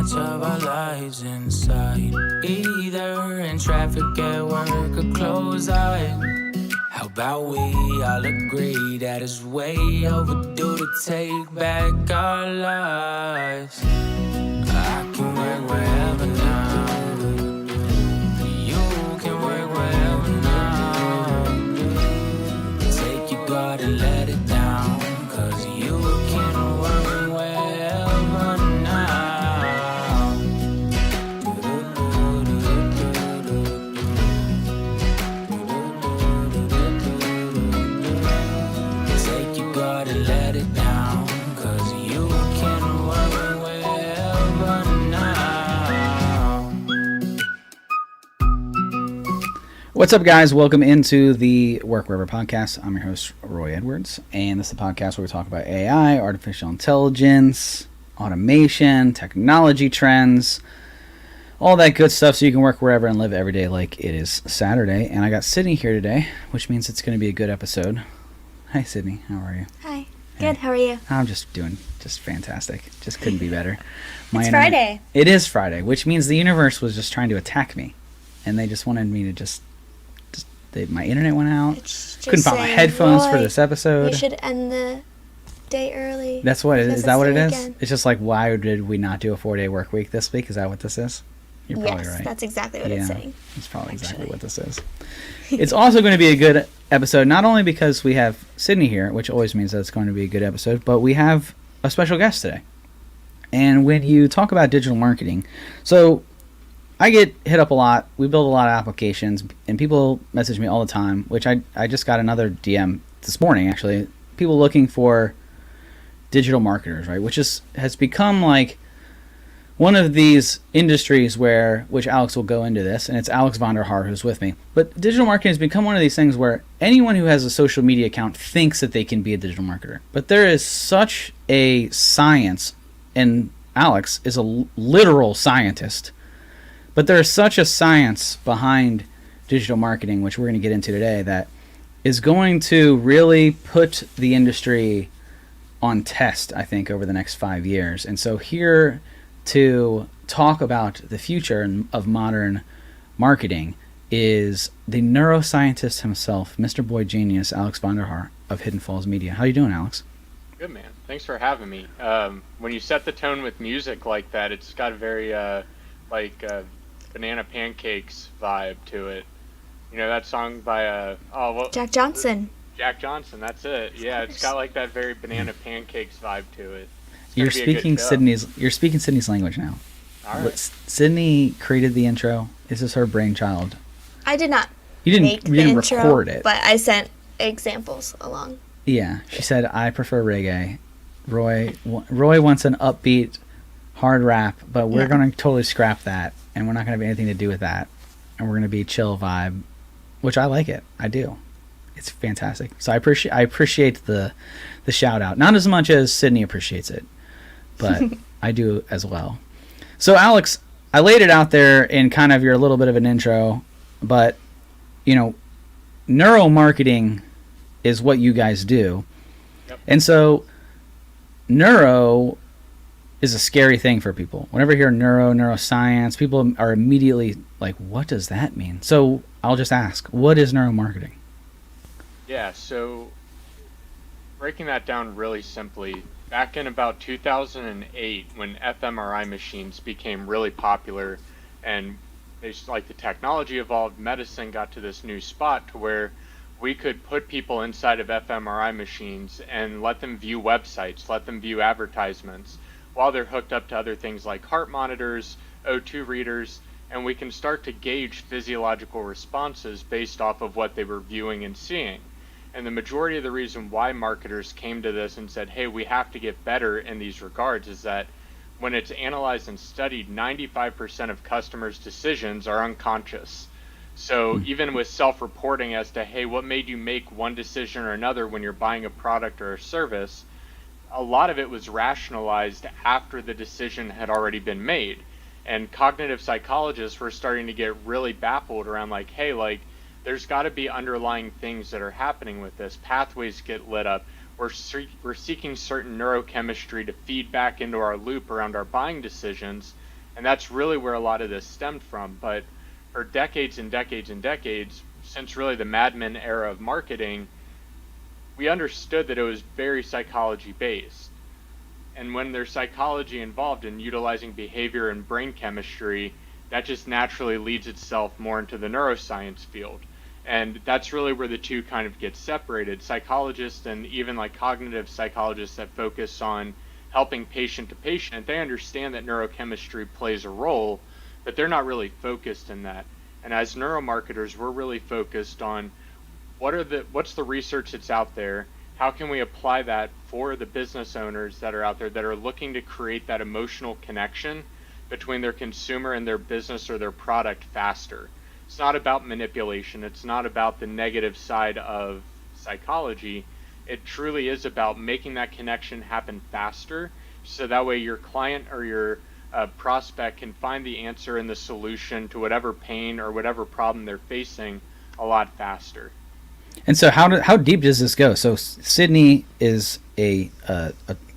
much of our lives inside, either in traffic at work or close eyes. How about we all agree that it's way overdue to take back our lives? I can work wherever now. You can work wherever now. Take your guard and let it down, 'cause you can work wherever now. Take your guard and let it down, 'cause you can work wherever now. What's up, guys? Welcome into the Work Wherever podcast. I'm your host, Roy Edwards, and this is a podcast where we talk about AI, artificial intelligence, automation, technology trends, all that good stuff so you can work wherever and live every day like it is Saturday. And I got Sydney here today, which means it's going to be a good episode. Hi, Sydney. How are you? Hi. Good. How are you? I'm just doing fantastic. Just couldn't be better. It's Friday. It is Friday, which means the universe was just trying to attack me, and they just wanted me to my internet went out. Couldn't find my headphones for this episode. You should end the day early. That's what it is. Is that what it is? Weekend. It's just like, why did we not do a 4-day work week this week? Is that what this is? You're probably right. That's exactly what it's saying. That's probably exactly what this is. It's also going to be a good episode, not only because we have Sydney here, which always means that it's going to be a good episode, but we have a special guest today. And when you talk about digital marketing, so I get hit up a lot. We build a lot of applications, and people message me all the time, which I just got another DM this morning, actually. People looking for digital marketers, right? Which has become like one of these industries which Alex will go into this, and it's Alex Vonderhaar who's with me. But digital marketing has become one of these things where anyone who has a social media account thinks that they can be a digital marketer. But there is such a science, and Alex is a literal scientist. But there is such a science behind digital marketing, which we're going to get into today, that is going to really put the industry on test, I think, over the next 5 years. And so here to talk about the future of modern marketing is the neuroscientist himself, Mr. Boy Genius, Alex Vonderhaar of Hidden Falls Media. How you doing, Alex? Good, man. Thanks for having me. When you set the tone with music like that, it's got a very Banana Pancakes vibe to it. You know that song by Jack Johnson. Jack Johnson, that's it. Yeah, it's got like that very Banana Pancakes vibe to it. You're speaking Sydney's language now. All right. Sydney created the intro. This is her brainchild. I did not. You didn't record it, but I sent examples along. Yeah, she said I prefer reggae. Roy wants an upbeat, hard rap, but we're going to totally scrap that. And we're not going to have anything to do with that. And we're going to be chill vibe, which I like it. I do. It's fantastic. So I appreciate the shout out. Not as much as Sydney appreciates it, but I do as well. So Alex, I laid it out there in kind of your little bit of an intro, but neuromarketing is what you guys do. Yep. And so neuro is a scary thing for people. Whenever you hear neuroscience, people are immediately like, what does that mean? So I'll just ask, what is neuromarketing? Yeah, so breaking that down really simply, back in about 2008, when fMRI machines became really popular and the technology evolved, medicine got to this new spot to where we could put people inside of fMRI machines and let them view websites, let them view advertisements, while they're hooked up to other things like heart monitors, O2 readers, and we can start to gauge physiological responses based off of what they were viewing and seeing. And the majority of the reason why marketers came to this and said, hey, we have to get better in these regards is that when it's analyzed and studied, 95% of customers' decisions are unconscious. So even with self-reporting as to, hey, what made you make one decision or another when you're buying a product or a service, a lot of it was rationalized after the decision had already been made. And cognitive psychologists were starting to get really baffled around like, hey, there's got to be underlying things that are happening with this. Pathways get lit up. We're seeking certain neurochemistry to feed back into our loop around our buying decisions. And that's really where a lot of this stemmed from. But for decades and decades and decades, since really the Mad Men era of marketing, we understood that it was very psychology based. And when there's psychology involved in utilizing behavior and brain chemistry, that just naturally leads itself more into the neuroscience field. And that's really where the two kind of get separated. Psychologists and even like cognitive psychologists that focus on helping patient to patient, they understand that neurochemistry plays a role, but they're not really focused in that. And as neuromarketers, we're really focused on what's the research that's out there? How can we apply that for the business owners that are out there that are looking to create that emotional connection between their consumer and their business or their product faster? It's not about manipulation. It's not about the negative side of psychology. It truly is about making that connection happen faster, so that way your client or your prospect can find the answer and the solution to whatever pain or whatever problem they're facing a lot faster. And so how deep does this go? So Sydney is a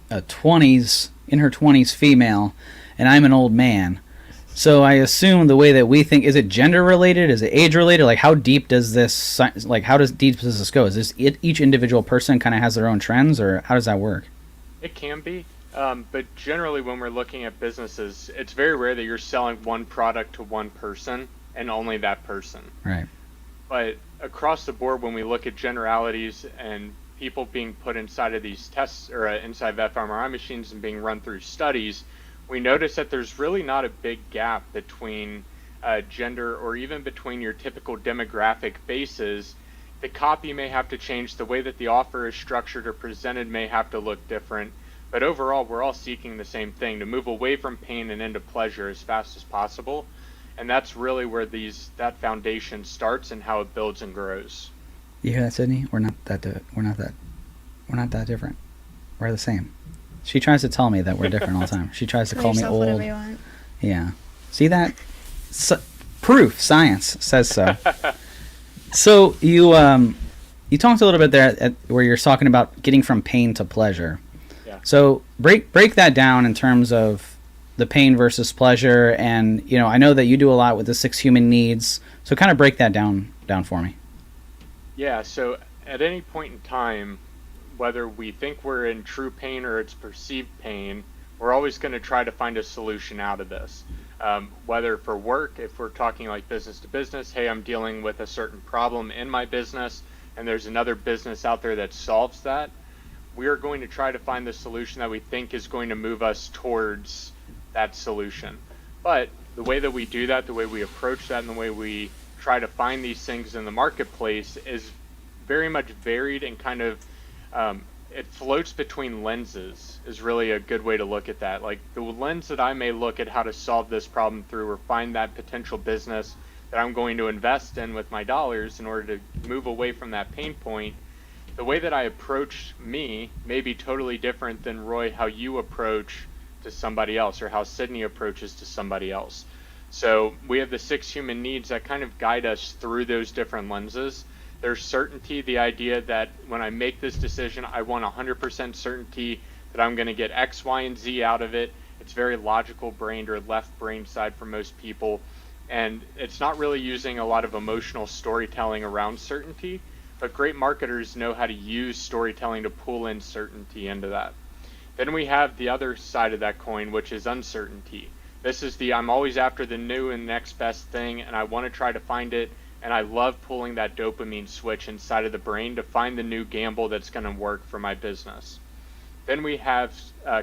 20s, in her 20s female, and I'm an old man. So I assume the way that we think, is it gender related? Is it age related? Like how deep does this, like how deep does this go? Is this each individual person kind of has their own trends, or how does that work? It can be, but generally when we're looking at businesses, it's very rare that you're selling one product to one person and only that person. Right. But across the board, when we look at generalities and people being put inside of these tests or inside of fMRI machines and being run through studies, we notice that there's really not a big gap between gender or even between your typical demographic bases. The copy may have to change, the way that the offer is structured or presented may have to look different, but overall we're all seeking the same thing, to move away from pain and into pleasure as fast as possible. And that's really where that foundation starts and how it builds and grows. You hear that, Sydney? We're not that different. We're the same. She tries to tell me that we're different all the time. She tries to call me old. Whatever you want. Yeah. See that? Proof. Science says so. So you talked a little bit there where you're talking about getting from pain to pleasure. Yeah. So break that down in terms of the pain versus pleasure, and I know that you do a lot with the 6 human needs. So kind of break that down for me. Yeah. So at any point in time, whether we think we're in true pain or it's perceived pain, we're always going to try to find a solution out of this. Whether for work, if we're talking like business to business, hey, I'm dealing with a certain problem in my business and there's another business out there that solves that, we are going to try to find the solution that we think is going to move us towards that solution. But the way that we do that, the way we approach that, and the way we try to find these things in the marketplace is very much varied and kind of it floats between lenses is really a good way to look at that. Like the lens that I may look at how to solve this problem through or find that potential business that I'm going to invest in with my dollars in order to move away from that pain point, the way that I approach me may be totally different than Roy, how you approach to somebody else, or how Sydney approaches to somebody else. So we have the 6 human needs that kind of guide us through those different lenses. There's certainty, the idea that when I make this decision, I want 100% certainty that I'm going to get X, Y, and Z out of it. It's very logical brained or left brain side for most people. And it's not really using a lot of emotional storytelling around certainty, but great marketers know how to use storytelling to pull in certainty into that. Then we have the other side of that coin, which is uncertainty. This is I'm always after the new and next best thing, and I want to try to find it. And I love pulling that dopamine switch inside of the brain to find the new gamble that's going to work for my business. Then we have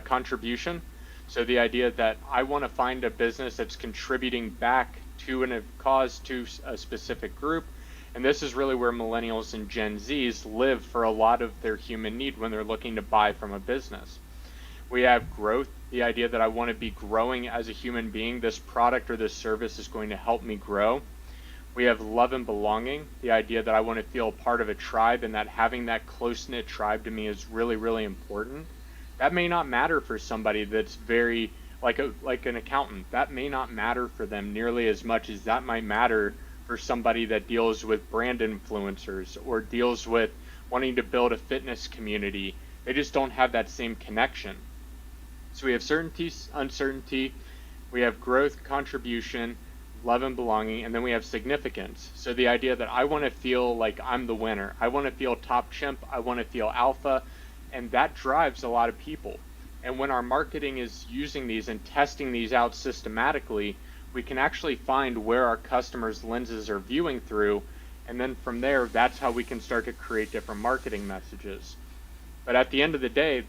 contribution. So the idea that I want to find a business that's contributing back to a cause, to a specific group. And this is really where millennials and Gen Zs live for a lot of their human need when they're looking to buy from a business. We have growth, the idea that I want to be growing as a human being. This product or this service is going to help me grow. We have love and belonging, the idea that I want to feel part of a tribe and that having that close-knit tribe to me is really, really important. That may not matter for somebody that's very, like an accountant. That may not matter for them nearly as much as that might matter for somebody that deals with brand influencers or deals with wanting to build a fitness community. They just don't have that same connection. So we have certainty, uncertainty, We have growth, contribution, love and belonging, and then we have significance. So the idea that I want to feel like I'm the winner. I want to feel top chimp. I want to feel alpha. And that drives a lot of people. And when our marketing is using these and testing these out systematically, we can actually find where our customers' lenses are viewing through. And then from there, that's how we can start to create different marketing messages. But at the end of the day,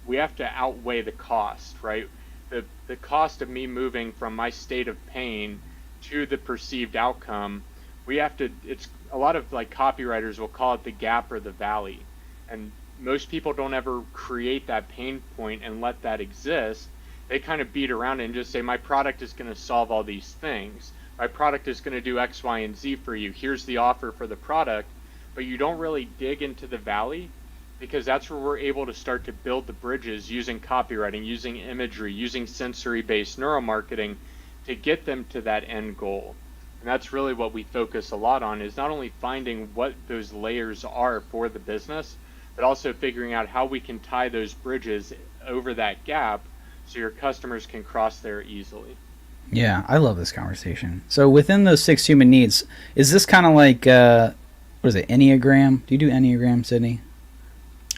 we have to outweigh the cost, right? The cost of me moving from my state of pain to the perceived outcome, we have to, it's a lot of like copywriters will call it the gap or the valley. And most people don't ever create that pain point and let that exist. They kind of beat around it and just say, my product is going to solve all these things. My product is going to do X, Y, and Z for you. Here's the offer for the product. But you don't really dig into the valley, because that's where we're able to start to build the bridges using copywriting, using imagery, using sensory-based neuromarketing to get them to that end goal. And that's really what we focus a lot on, is not only finding what those layers are for the business, but also figuring out how we can tie those bridges over that gap so your customers can cross there easily. Yeah, I love this conversation. So within those 6 human needs, is this kind of like, what is it, Enneagram? Do you do Enneagram, Sydney?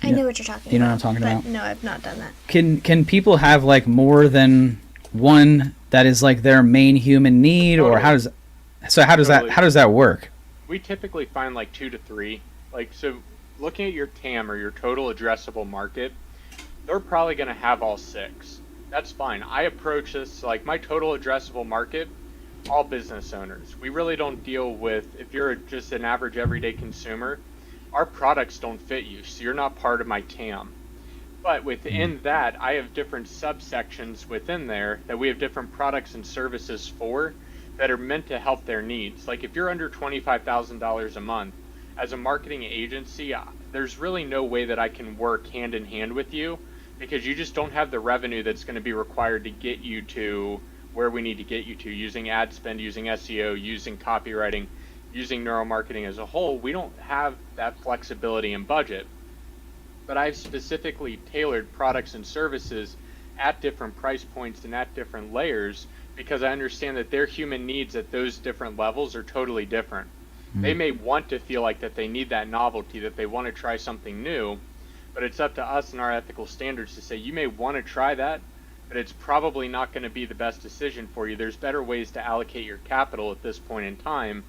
I know what you're talking about. You know what I'm talking about? No, I've not done that. Can people have like more than one that is like their main human need, Totally. or how does that work? We typically find like 2 to 3. Like, so looking at your TAM, or your total addressable market, they're probably going to have all 6. That's fine. I approach this like my total addressable market, all business owners. We really don't deal with, if you're just an average everyday consumer, our products don't fit you, so you're not part of my TAM. But within that, I have different subsections within there that we have different products and services for that are meant to help their needs. Like if you're under $25,000 a month, as a marketing agency, there's really no way that I can work hand in hand with you, because you just don't have the revenue that's going to be required to get you to where we need to get you to, using ad spend, using SEO, using copywriting, using neuromarketing as a whole. We don't have that flexibility and budget. But I've specifically tailored products and services at different price points and at different layers, because I understand that their human needs at those different levels are totally different. They may want to feel like that they need that novelty, that they want to try something new, but it's up to us and our ethical standards to say, you may want to try that, but it's probably not going to be the best decision for you. There's better ways to allocate your capital at this point in time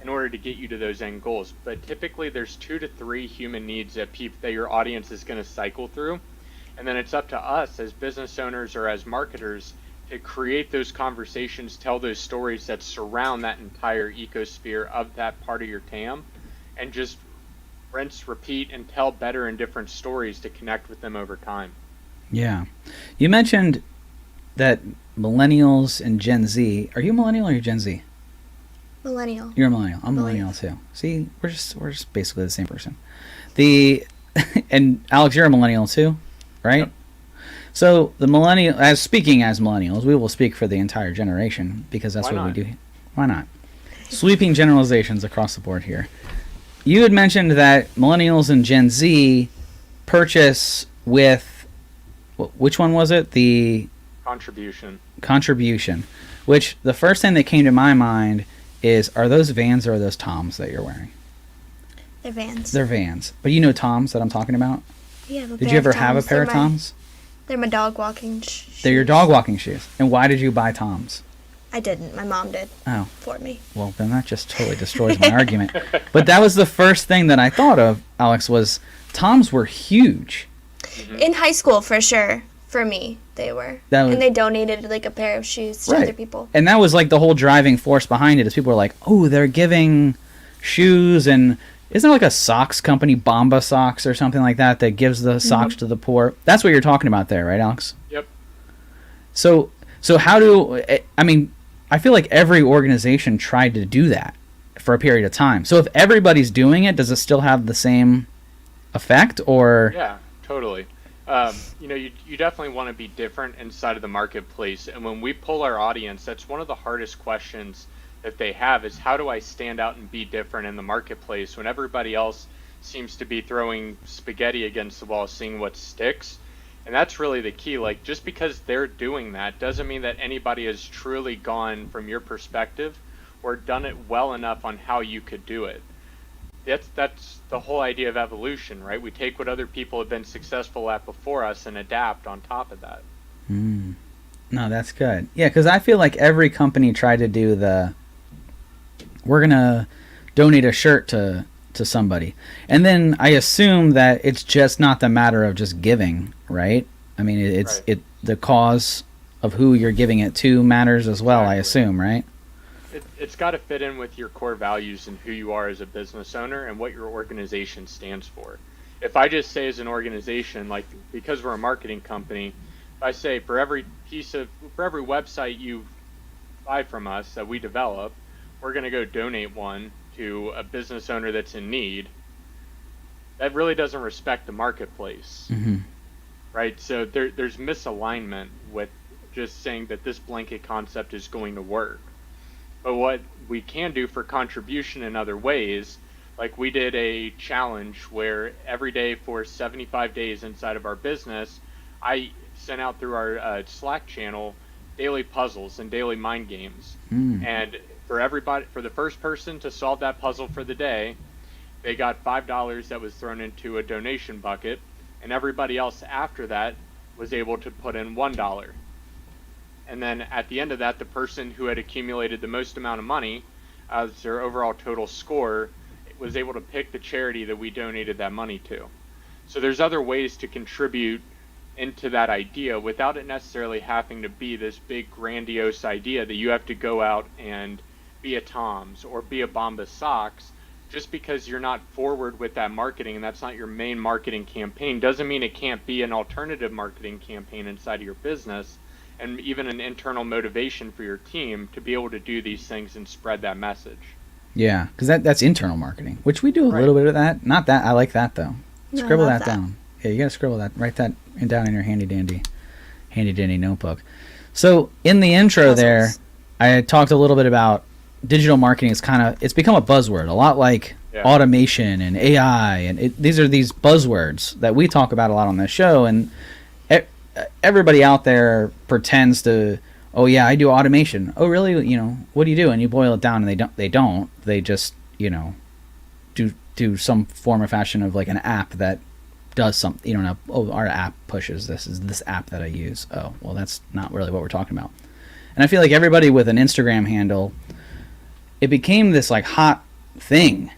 in order to get you to those end goals. But typically there's 2 to 3 human needs that your audience is going to cycle through. And then it's up to us as business owners or as marketers to create those conversations, tell those stories that surround that entire ecosphere of that part of your TAM, and just rinse, repeat, and tell better and different stories to connect with them over time. Yeah. You mentioned that millennials and Gen Z, are you a millennial or are you Gen Z? Millennial. You're a millennial. I'm a millennial too. See, we're just basically the same person. And Alex, you're a millennial too, right? Yep. So the millennial, speaking as millennials, we will speak for the entire generation, because that's what we do. Why not? Sweeping generalizations across the board here. You had mentioned that millennials and Gen Z purchase with, which one was it? The contribution. Which the first thing that came to my mind is, are those Vans or are those Toms that you're wearing? They're Vans. They're Vans. But you know Toms that I'm talking about? Yeah, Did you ever have a pair of Toms? They're my dog walking shoes. They're your dog walking shoes. And why did you buy Toms? I didn't. My mom did. Oh. For me. Well, then that just totally destroys my argument. But that was the first thing that I thought of, Alex, was Toms were huge. In high school, for sure. For me, they were. And they donated like a pair of shoes to other people. And that was like the whole driving force behind it, is people were like, oh, they're giving shoes, and isn't there like a socks company, Bomba Socks or something like that gives the socks to the poor? That's what you're talking about there, right, Alex? Yep. So how I feel like every organization tried to do that for a period of time. So if everybody's doing it, does it still have the same effect, or? Yeah, totally. You definitely want to be different inside of the marketplace. And when we pull our audience, that's one of the hardest questions that they have, is how do I stand out and be different in the marketplace when everybody else seems to be throwing spaghetti against the wall, seeing what sticks? And that's really the key. Like, just because they're doing that doesn't mean that anybody has truly gone from your perspective or done it well enough on how you could do it. That's the whole idea of evolution, right? We take what other people have been successful at before us and adapt on top of that. No, that's good. Yeah, because I feel like every company tried to do we're going to donate a shirt to somebody. And then I assume that it's just not the matter of just giving, right? I mean, it's right. The cause of who you're giving it to matters as well, Exactly. I assume, right? It's got to fit in with your core values and who you are as a business owner and what your organization stands for. If I just say as an organization, like, because we're a marketing company, if I say for every website you buy from us that we develop, we're going to go donate one to a business owner that's in need, that really doesn't respect the marketplace, right? So there's misalignment with just saying that this blanket concept is going to work. But what we can do for contribution in other ways, like we did a challenge where every day for 75 days inside of our business, I sent out through our Slack channel daily puzzles and daily mind games. And for the first person to solve that puzzle for the day, they got $5 that was thrown into a donation bucket, and everybody else after that was able to put in $1. And then at the end of that, the person who had accumulated the most amount of money as their overall total score was able to pick the charity that we donated that money to. So there's other ways to contribute into that idea without it necessarily having to be this big grandiose idea that you have to go out and be a Tom's or be a Bombas Socks. Just because you're not forward with that marketing and that's not your main marketing campaign doesn't mean it can't be an alternative marketing campaign inside of your business, and even an internal motivation for your team to be able to do these things and spread that message. Yeah, because that's internal marketing, which we do a little bit of that. Not that. I like that, though. Scribble that down. Yeah, you got to scribble that. Write that down in your handy dandy notebook. So in the intro there, I talked a little bit about digital marketing. It's become a buzzword, a lot like automation and AI. And these are these buzzwords that we talk about a lot on this show. And everybody out there pretends to, oh yeah, I do automation. Oh really? What do you do? And you boil it down, and they don't. They just do some form or fashion of like an app that does something. You don't know. Oh, our app pushes this. Is this app that I use? Oh, well, that's not really what we're talking about. And I feel like everybody with an Instagram handle, it became this like hot thing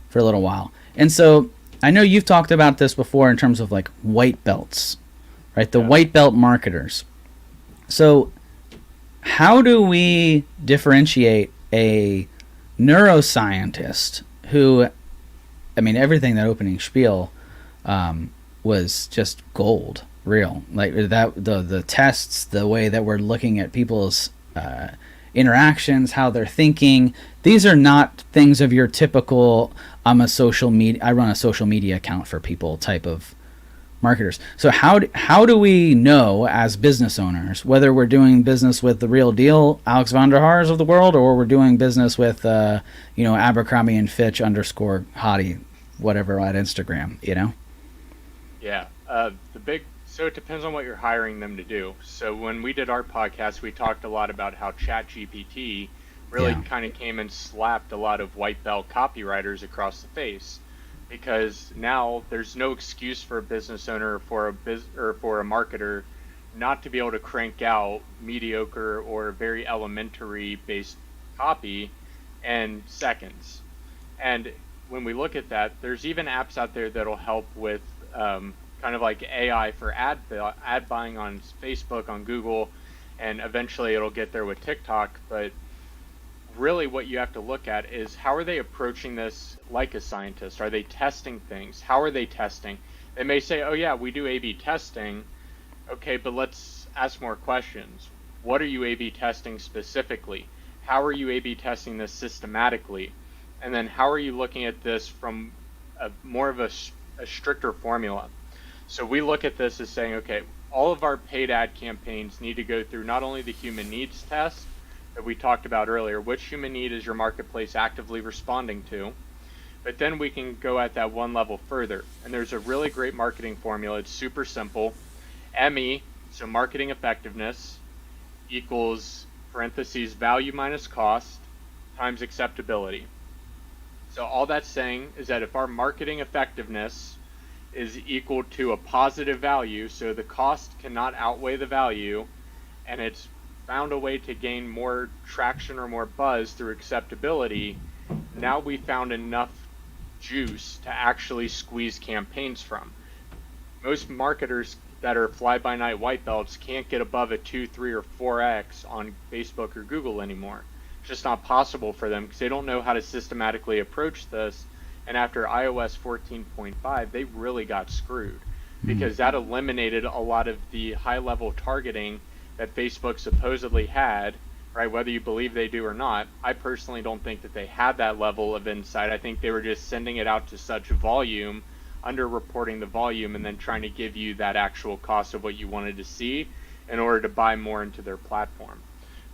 for a little while. And so I know you've talked about this before in terms of like white belts. Right, the white belt marketers. So how do we differentiate a neuroscientist who, I mean, everything that opening spiel was just gold, real. Like that, the tests, the way that we're looking at people's interactions, how they're thinking. These are not things of your typical, I run a social media account for people type of marketers. So how do we know as business owners whether we're doing business with the real deal Alex Vonderhaars of the world, or we're doing business with Abercrombie and Fitch _ hottie whatever at Instagram? Yeah, so it depends on what you're hiring them to do. So when we did our podcast, we talked a lot about how ChatGPT really kind of came and slapped a lot of white belt copywriters across the face. Because now there's no excuse for a business owner or for a marketer not to be able to crank out mediocre or very elementary based copy in seconds. And when we look at that, there's even apps out there that'll help with kind of like AI for ad buying on Facebook, on Google, and eventually it'll get there with TikTok. But really what you have to look at is, how are they approaching this like a scientist? Are they testing things? How are they testing? They may say, oh yeah, we do A/B testing. Okay, but let's ask more questions. What are you A/B testing specifically? How are you A/B testing this systematically? And then how are you looking at this from more of a stricter formula? So we look at this as saying, okay, all of our paid ad campaigns need to go through not only the human needs test that we talked about earlier, which human need is your marketplace actively responding to, but then we can go at that one level further. And there's a really great marketing formula. It's super simple, ME, so marketing effectiveness, equals parentheses value minus cost times acceptability. So all that's saying is that if our marketing effectiveness is equal to a positive value, so the cost cannot outweigh the value, and it's found a way to gain more traction or more buzz through acceptability, now we found enough juice to actually squeeze campaigns from. Most marketers that are fly-by-night white belts can't get above a 2, 3, or 4x on Facebook or Google anymore. It's just not possible for them because they don't know how to systematically approach this. And after iOS 14.5, they really got screwed because that eliminated a lot of the high-level targeting that Facebook supposedly had, right? Whether you believe they do or not, I personally don't think that they had that level of insight. I think they were just sending it out to such volume, underreporting the volume, and then trying to give you that actual cost of what you wanted to see in order to buy more into their platform.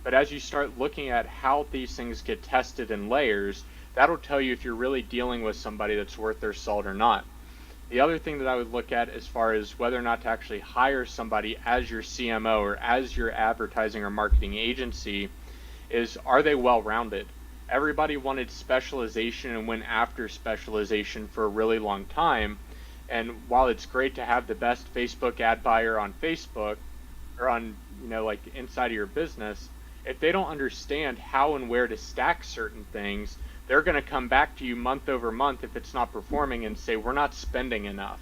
But as you start looking at how these things get tested in layers, that'll tell you if you're really dealing with somebody that's worth their salt or not. The other thing that I would look at as far as whether or not to actually hire somebody as your CMO or as your advertising or marketing agency is, are they well-rounded? Everybody wanted specialization and went after specialization for a really long time. And while it's great to have the best Facebook ad buyer on Facebook or on, like inside of your business, if they don't understand how and where to stack certain things, they're going to come back to you month over month if it's not performing and say, we're not spending enough.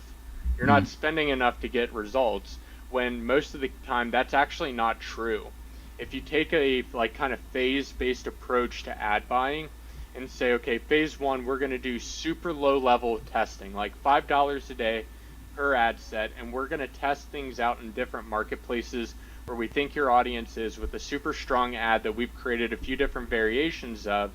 You're not spending enough to get results, when most of the time that's actually not true. If you take a kind of phase-based approach to ad buying and say, okay, phase 1, we're going to do super low level testing, like $5 a day per ad set, and we're going to test things out in different marketplaces where we think your audience is with a super strong ad that we've created a few different variations of.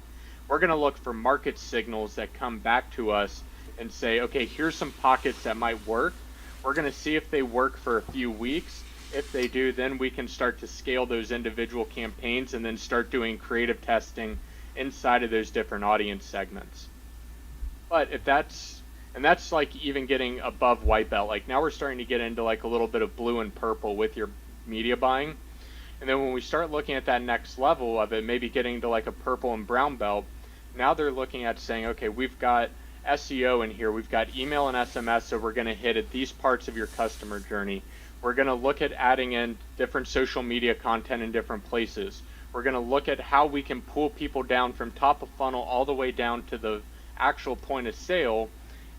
We're going to look for market signals that come back to us and say, okay, here's some pockets that might work. We're going to see if they work for a few weeks. If they do, then we can start to scale those individual campaigns and then start doing creative testing inside of those different audience segments. But if that's like even getting above white belt, like now we're starting to get into like a little bit of blue and purple with your media buying. And then when we start looking at that next level of it, maybe getting to like a purple and brown belt, now they're looking at saying, okay, we've got SEO in here, we've got email and SMS, so we're going to hit at these parts of your customer journey. We're going to look at adding in different social media content in different places. We're going to look at how we can pull people down from top of funnel all the way down to the actual point of sale,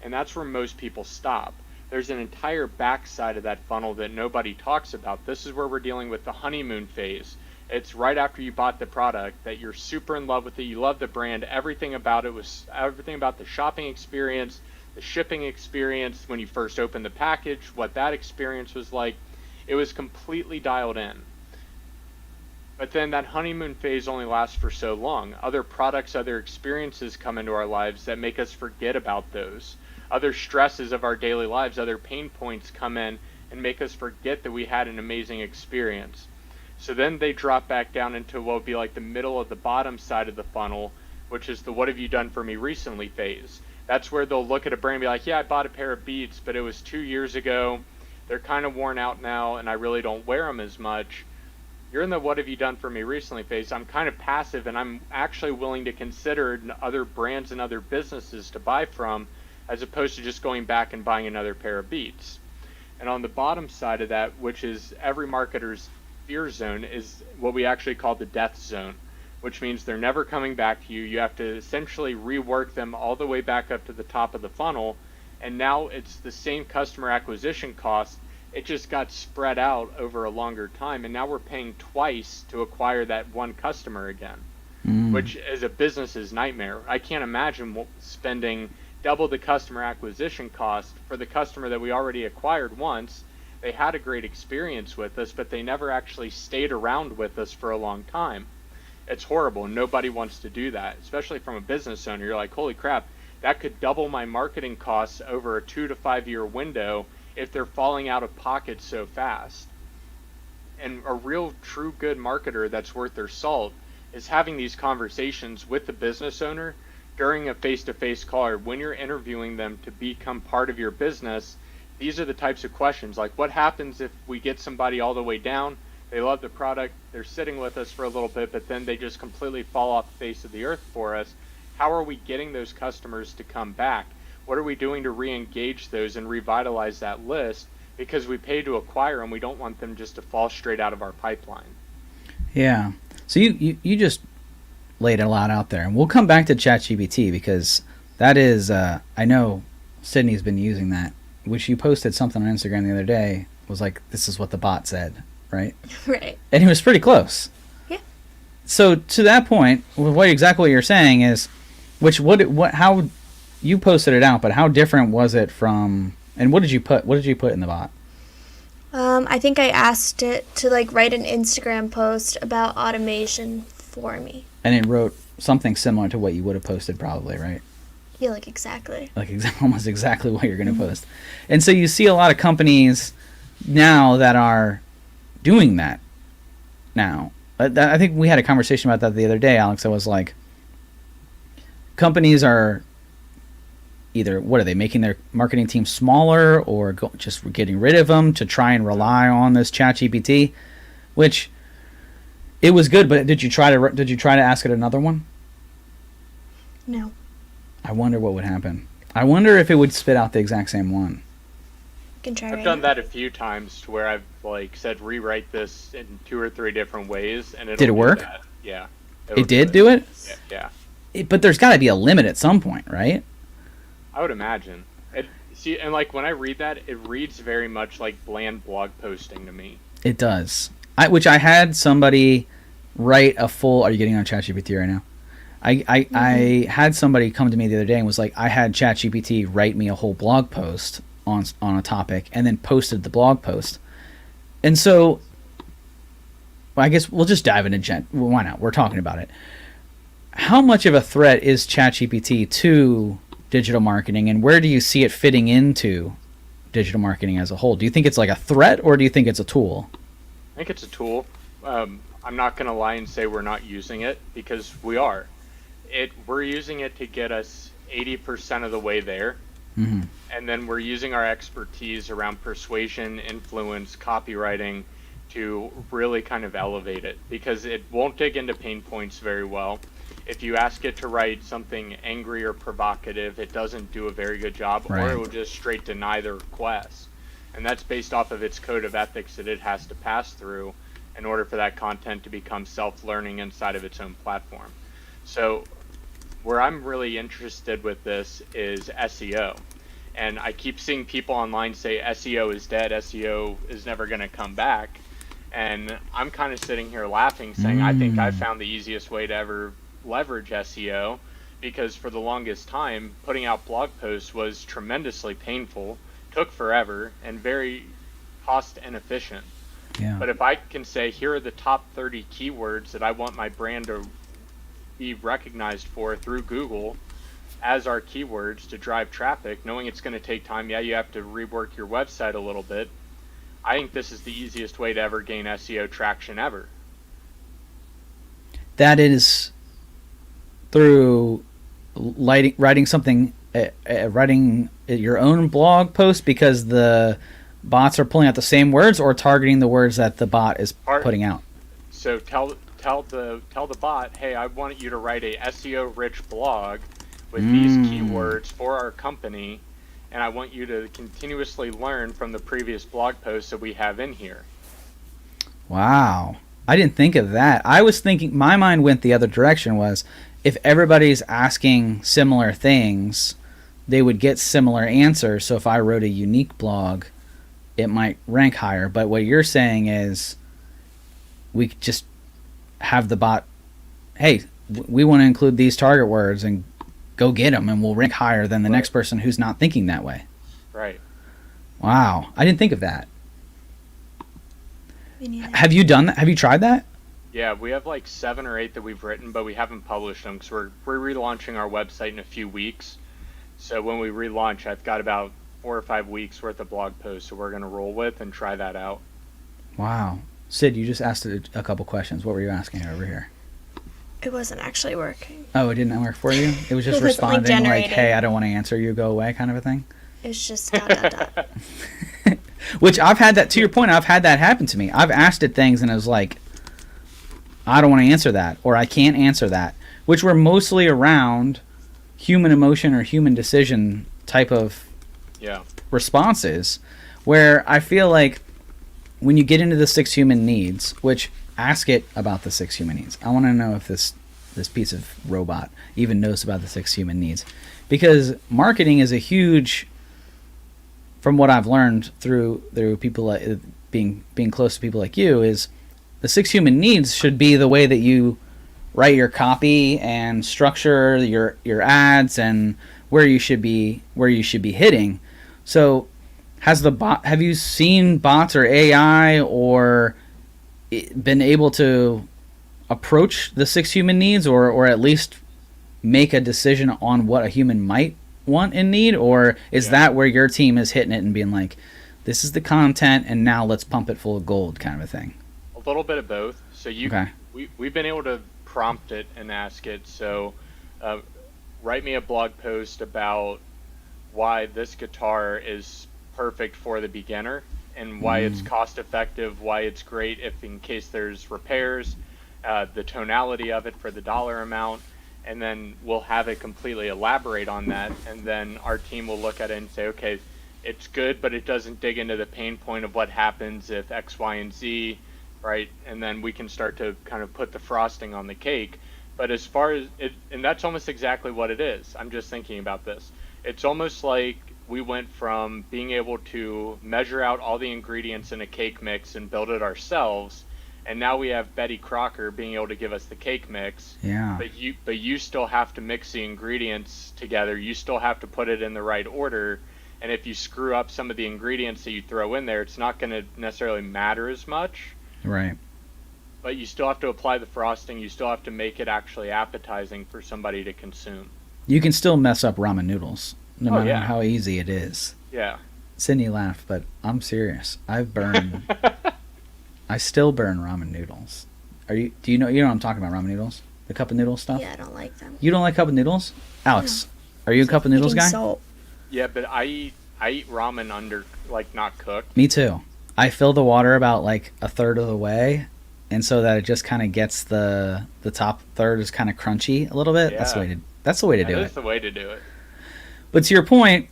and that's where most people stop. There's an entire backside of that funnel that nobody talks about. This is where we're dealing with the honeymoon phase. It's right after you bought the product that you're super in love with it. You love the brand. Everything about it was everything about the shopping experience, the shipping experience, when you first opened the package, what that experience was like. It was completely dialed in. But then that honeymoon phase only lasts for so long. Other products, other experiences come into our lives that make us forget about those. Other stresses of our daily lives, other pain points come in and make us forget that we had an amazing experience. So then they drop back down into what would be like the middle of the bottom side of the funnel, which is the what have you done for me recently phase. That's where they'll look at a brand and be like, yeah, I bought a pair of Beats, but it was 2 years ago. They're kind of worn out now, and I really don't wear them as much. You're in the what have you done for me recently phase. I'm kind of passive, and I'm actually willing to consider other brands and other businesses to buy from, as opposed to just going back and buying another pair of Beats. And on the bottom side of that, which is every marketer's fear zone, is what we actually call the death zone, which means they're never coming back to you. You have to essentially rework them all the way back up to the top of the funnel, and now it's the same customer acquisition cost. It just got spread out over a longer time, and now we're paying twice to acquire that one customer again, which is a business's nightmare. I can't imagine spending double the customer acquisition cost for the customer that we already acquired once. They had a great experience with us, but they never actually stayed around with us for a long time. It's horrible. Nobody wants to do that, especially from a business owner. You're like, holy crap, that could double my marketing costs over a 2 to 5 year window if they're falling out of pocket so fast. And a real, true, good marketer that's worth their salt is having these conversations with the business owner during a face-to-face call, or when you're interviewing them to become part of your business, these are the types of questions. Like, what happens if we get somebody all the way down, they love the product, they're sitting with us for a little bit, but then they just completely fall off the face of the earth for us? How are we getting those customers to come back? What are we doing to re-engage those and revitalize that list? Because we pay to acquire them, we don't want them just to fall straight out of our pipeline. Yeah. So you just laid a lot out there. And we'll come back to ChatGPT because that is, I know Sydney's been using that, which you posted something on Instagram the other day, was like, this is what the bot said, right? Right. And he was pretty close. Yeah. So to that point, exactly what you're saying is, how you posted it out, but how different was it from, and what did you put in the bot? I think I asked it to like write an Instagram post about automation for me. And it wrote something similar to what you would have posted probably, right? Yeah, like exactly. Like almost exactly what you're going to post. And so you see a lot of companies now that are doing that now. I think we had a conversation about that the other day, Alex. I was like, companies are either, what are they, making their marketing team smaller or just getting rid of them to try and rely on this ChatGPT, which it was good, but did you try to ask it another one? No. I wonder what would happen. I wonder if it would spit out the exact same one. You can try. I've done that a few times to where I've like said rewrite this in 2 or 3 different ways, and did it work? Yeah. It did do it? Yeah. But there's got to be a limit at some point, right? I would imagine. And like when I read that, it reads very much like bland blog posting to me. It does. Which I had somebody write a full. Are you getting on ChatGPT right now? I had somebody come to me the other day and was like, I had ChatGPT write me a whole blog post on a topic and then posted the blog post. And so, well, I guess we'll just dive into why not? We're talking about it. How much of a threat is ChatGPT to digital marketing, and where do you see it fitting into digital marketing as a whole? Do you think it's like a threat, or do you think it's a tool? I think it's a tool. I'm not going to lie and say we're not using it, because we are. We're using it to get us 80% of the way there. Mm-hmm. And then we're using our expertise around persuasion, influence, copywriting to really kind of elevate it, because it won't dig into pain points very well. If you ask it to write something angry or provocative, it doesn't do a very good job, right. Or it will just straight deny the request. And that's based off of its code of ethics that it has to pass through in order for that content to become self-learning inside of its own platform. So where I'm really interested with this is SEO. And I keep seeing people online say SEO is dead, SEO is never going to come back. And I'm kind of sitting here laughing, saying I think I found the easiest way to ever leverage SEO, because for the longest time, putting out blog posts was tremendously painful, took forever, and very cost inefficient. Yeah. But if I can say, here are the top 30 keywords that I want my brand to be recognized for through Google as our keywords to drive traffic, knowing it's going to take time, you have to rework your website a little bit. I think this is the easiest way to ever gain SEO traction ever. That is through writing something, writing your own blog post because the bots are pulling out the same words, or targeting the words that the bot is putting out. So tell the bot, hey, I want you to write a SEO rich blog with these keywords for our company, and I want you to continuously learn from the previous blog posts that we have in here. Wow. I didn't think of that. I was thinking, my mind went the other direction, was if everybody's asking similar things, they would get similar answers. So if I wrote a unique blog, it might rank higher. But what you're saying is we could just have the bot, hey, we want to include these target words and go get them, and we'll rank higher than the next person who's not thinking that way. Right. Wow. I didn't think of that. Have you done that? Have you tried that? Yeah, we have like 7 or 8 that we've written, but we haven't published them because we're relaunching our website in a few weeks. So when we relaunch, I've got about 4 or 5 weeks worth of blog posts that we're going to roll with and try that out. Wow. Sid, you just asked a couple questions. What were you asking over here? It wasn't actually working. Oh, it didn't work for you? It was just responding like, hey, I don't want to answer you, go away kind of a thing? It's just ... Which I've had that, to your point, I've had that happen to me. I've asked it things and it was like, I don't want to answer that, or I can't answer that, which were mostly around human emotion or human decision type of responses, where I feel like when you get into the 6 human needs, which ask it about the 6 human needs. I want to know if this piece of robot even knows about the 6 human needs, because marketing is a huge, from what I've learned through people like, being close to people like you, is the 6 human needs should be the way that you write your copy and structure your ads and where you should be hitting. So have you seen bots or AI or been able to approach the 6 human needs, or at least make a decision on what a human might want and need? Or is that where your team is hitting it and being like, this is the content and now let's pump it full of gold kind of a thing? A little bit of both. So we've been able to prompt it and ask it, so write me a blog post about why this guitar is perfect for the beginner and why it's cost effective, why it's great if in case there's repairs, the tonality of it for the dollar amount, and then we'll have it completely elaborate on that, and then our team will look at it and say, okay, it's good, but it doesn't dig into the pain point of what happens if X, Y, and Z, right? And then we can start to kind of put the frosting on the cake. But as far as it, and that's almost exactly what it is. I'm just thinking about this. It's almost like we went from being able to measure out all the ingredients in a cake mix and build it ourselves, and now we have Betty Crocker being able to give us the cake mix. Yeah. But you still have to mix the ingredients together. You still have to put it in the right order. And if you screw up some of the ingredients that you throw in there, it's not going to necessarily matter as much. Right. But you still have to apply the frosting. You still have to make it actually appetizing for somebody to consume. You can still mess up ramen noodles, no matter how easy it is. Yeah. Sydney laughed, but I'm serious. I still burn ramen noodles. Do you know what I'm talking about, ramen noodles? The cup of noodles stuff? Yeah, I don't like them. You don't like cup of noodles? Alex, are you a cup of noodles guy? Salt. Yeah, but I eat ramen under, like, not cooked. Me too. I fill the water about like a third of the way, and so that it just kind of gets the top third is kind of crunchy a little bit. Yeah. That's the way to do it. That's the way to do it. But to your point,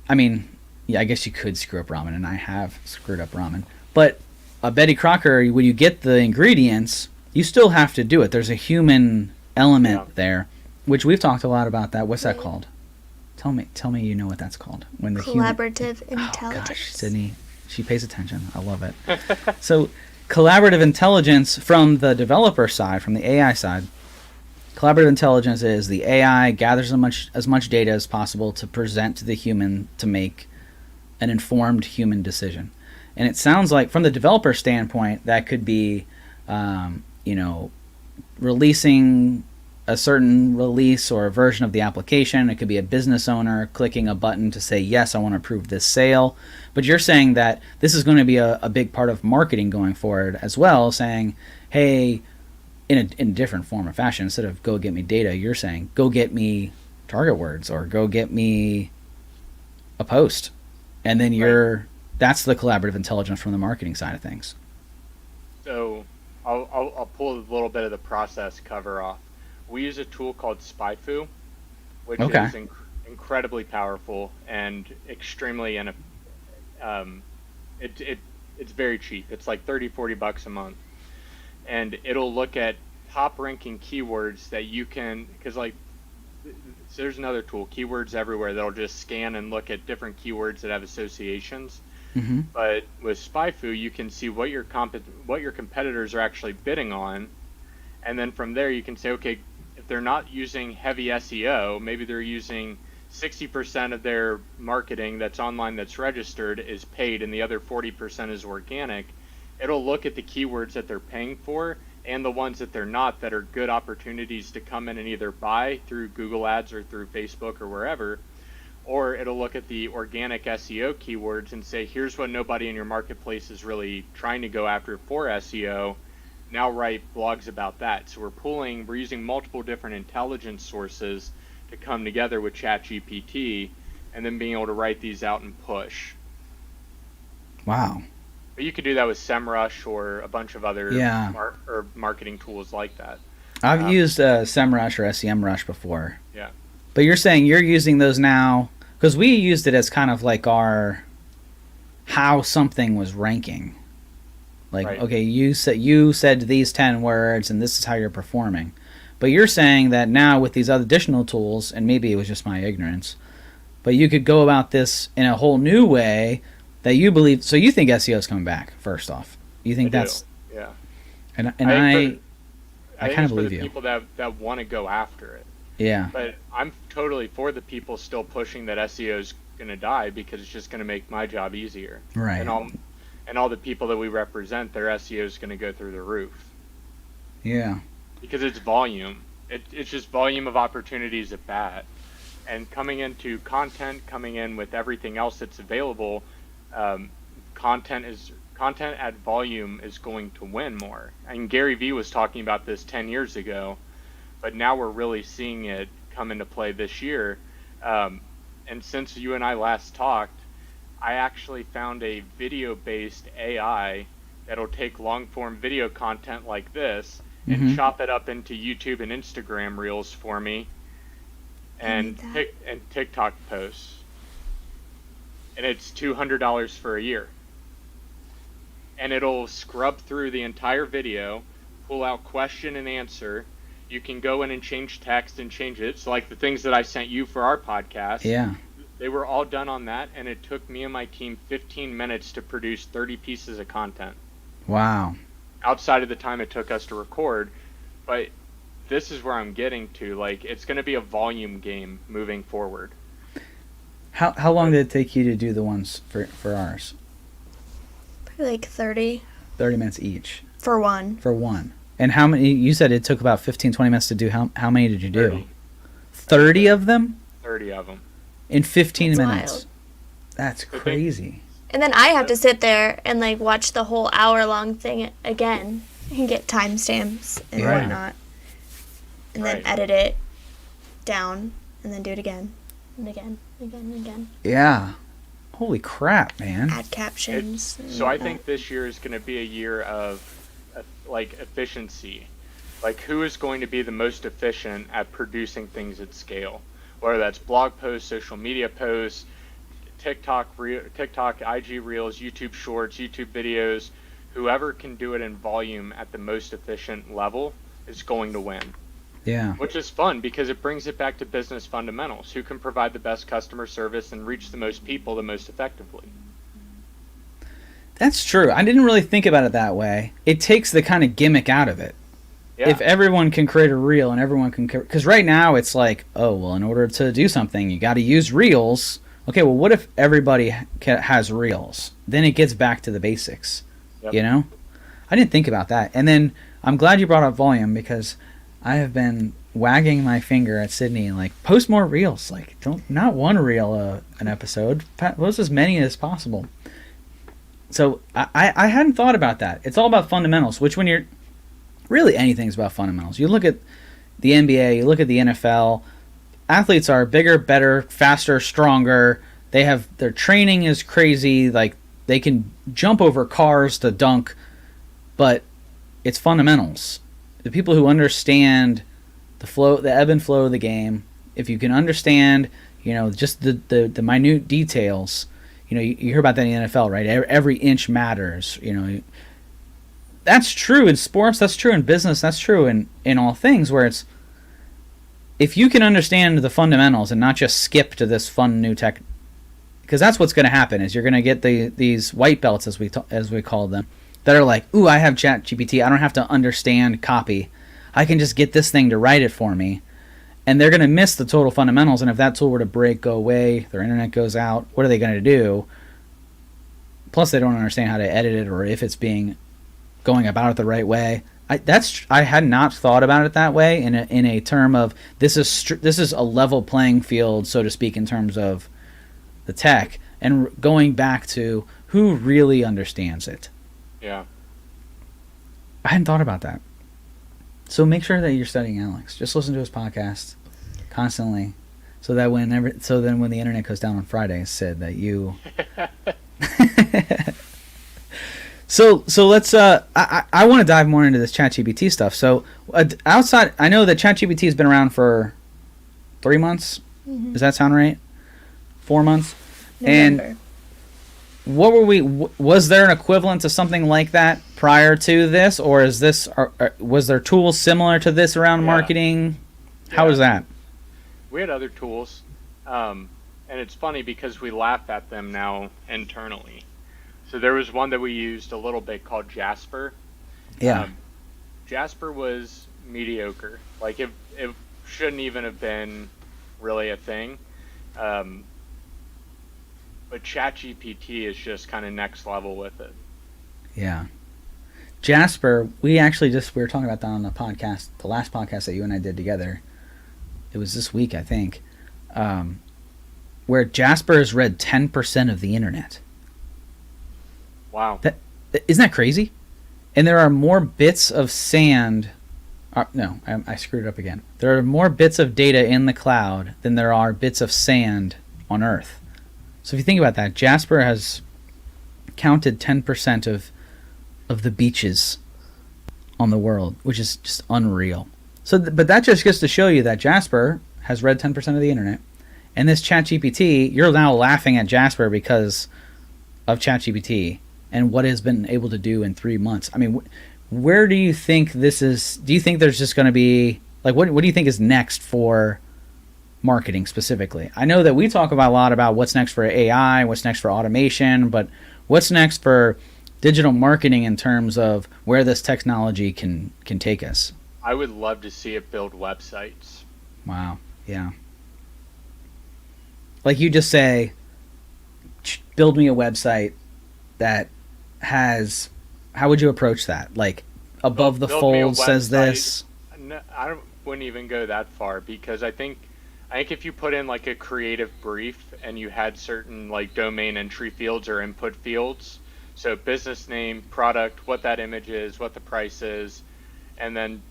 I mean, yeah, I guess you could screw up ramen, and I have screwed up ramen. But a Betty Crocker, when you get the ingredients, you still have to do it. There's a human element there, which we've talked a lot about that. What's that called? Tell me you know what that's called. When the collaborative intelligence. Oh gosh, Sydney, she pays attention. I love it. So collaborative intelligence from the developer side, from the AI side, collaborative intelligence is the AI gathers as much data as possible to present to the human to make an informed human decision. And it sounds like from the developer standpoint, that could be, releasing a certain release or a version of the application. It could be a business owner clicking a button to say, yes, I want to approve this sale. But you're saying that this is going to be a big part of marketing going forward as well, saying, hey, in a different form or fashion, instead of go get me data, you're saying, go get me target words or go get me a post. And then that's the collaborative intelligence from the marketing side of things. So I'll pull a little bit of the process cover off. We use a tool called SpyFu, which is incredibly powerful and extremely it's very cheap. It's like $30-$40 a month, and it'll look at top ranking keywords that you can, because so there's another tool, Keywords Everywhere, that'll just scan and look at different keywords that have associations. Mm-hmm. But with SpyFu, you can see what your competitors are actually bidding on, and then from there you can say, okay, if they're not using heavy SEO, maybe they're using 60% of their marketing that's online that's registered is paid and the other 40% is organic. It'll look at the keywords that they're paying for and the ones that they're not, that are good opportunities to come in and either buy through Google Ads or through Facebook or wherever, or it'll look at the organic SEO keywords and say, here's what nobody in your marketplace is really trying to go after for SEO. Now write blogs about that. So we're using multiple different intelligence sources to come together with ChatGPT and then being able to write these out and push. Wow. But you could do that with SEMrush or a bunch of other marketing tools like that. I've used SEMrush or SEMrush before. Yeah. But you're saying you're using those now, because we used it as kind of like our how something was ranking. Like, right. Okay, you said these 10 words, and this is how you're performing. But you're saying that now with these other additional tools, and maybe it was just my ignorance, but you could go about this in a whole new way that you believe. So you think SEO is coming back? First off, you think that's yeah. And I kind of believe you. People that want to go after it. Yeah. But I'm totally for the people still pushing that SEO is going to die because it's just going to make my job easier. Right. And all the people that we represent, their SEO is going to go through the roof. Yeah. Because it's volume. It's just volume of opportunities at bat. And coming into content, coming in with everything else that's available, content at volume is going to win more. And Gary Vee was talking about this 10 years ago, but now we're really seeing it come into play this year. And since you and I last talked, I actually found a video-based AI that'll take long-form video content like this and chop it up into YouTube and Instagram reels for me, and TikTok posts. And it's $200 for a year. And it'll scrub through the entire video, pull out question and answer. You can go in and change text and change it. So like the things that I sent you for our podcast. Yeah. They were all done on that, and it took me and my team 15 minutes to produce 30 pieces of content. Wow. Outside of the time it took us to record. But this is where I'm getting to. Like, it's going to be a volume game moving forward. How long did it take you to do the ones for ours? Probably like 30. 30 minutes each. For one. For one. And how many? You said it took about 15, 20 minutes to do. How many did you do? 30. 30 of them? 30 of them. In 15 minutes. Wild. That's crazy. And then I have to sit there and like watch the whole hour-long thing again and get timestamps and whatnot. And then edit it down and then do it again and again and again. Yeah. Holy crap, man. Add captions. So I think this year is going to be a year of like efficiency. Like, who is going to be the most efficient at producing things at scale? Whether that's blog posts, social media posts, TikTok, IG Reels, YouTube Shorts, YouTube videos, whoever can do it in volume at the most efficient level is going to win. Yeah. Which is fun because it brings it back to business fundamentals. Who can provide the best customer service and reach the most people the most effectively? That's true. I didn't really think about it that way. It takes the kind of gimmick out of it. Yeah. If everyone can create a reel and everyone can... Because right now it's like, oh, well, in order to do something, you got to use reels. Okay, well, what if everybody has reels? Then it gets back to the basics, you know? I didn't think about that. And then I'm glad you brought up volume because I have been wagging my finger at Sydney and like, post more reels. Like, not one reel an episode. Post as many as possible. So I hadn't thought about that. It's all about fundamentals, which when you're... Really, anything's about fundamentals. You look at the NBA, you look at the NFL, athletes are bigger, better, faster, stronger. Their training is crazy. Like, they can jump over cars to dunk, but it's fundamentals. The people who understand the flow, the ebb and flow of the game, if you can understand, just the minute details, you hear about that in the NFL, right? Every inch matters, That's true in sports, that's true in business, that's true in all things where it's, if you can understand the fundamentals and not just skip to this fun new tech, because that's what's going to happen is you're going to get these white belts, as we call them, that are like, ooh, I have ChatGPT, I don't have to understand copy, I can just get this thing to write it for me, and they're going to miss the total fundamentals, and if that tool were to break, go away, their internet goes out, what are they going to do? Plus they don't understand how to edit it or if it's going about it the right way. I had not thought about it that way in a term of this is a level playing field, so to speak, in terms of the tech, and going back to who really understands it. Yeah. I hadn't thought about that. So make sure that you're studying Alex. Just listen to his podcast constantly. So that then when the internet goes down on Friday, Sid, that you. So let's I want to dive more into this ChatGPT stuff. So outside, I know that ChatGPT has been around for 3 months. Mm-hmm. Does that sound right? 4 months. November. And what were was there an equivalent to something like that prior to this, or is this was there tools similar to this around marketing? How was that? We had other tools, and it's funny because we laugh at them now internally. So there was one that we used a little bit called Jasper. Yeah. Jasper was mediocre. Like it shouldn't even have been really a thing. But ChatGPT is just kind of next level with it. Yeah. Jasper, we were talking about that on the podcast, the last podcast that you and I did together. It was this week, I think, where Jasper has read 10% of the internet. Wow. Isn't that crazy? And there are more bits of sand. I screwed it up again. There are more bits of data in the cloud than there are bits of sand on Earth. So if you think about that, Jasper has counted 10% of the beaches on the world, which is just unreal. So, but that just goes to show you that Jasper has read 10% of the internet. And this ChatGPT, you're now laughing at Jasper because of ChatGPT and what it has been able to do in 3 months. I mean, where do you think this is? Do you think there's just going to be, like, what do you think is next for marketing specifically? I know that we talk about a lot about what's next for AI, what's next for automation, but what's next for digital marketing in terms of where this technology can take us? I would love to see it build websites. Wow. Yeah. Like you just say, build me a website that has, how would you approach that? Like above the fold says this? No, wouldn't even go that far because I think if you put in like a creative brief and you had certain like domain entry fields or input fields, so business name, product, what that image is, what the price is, and then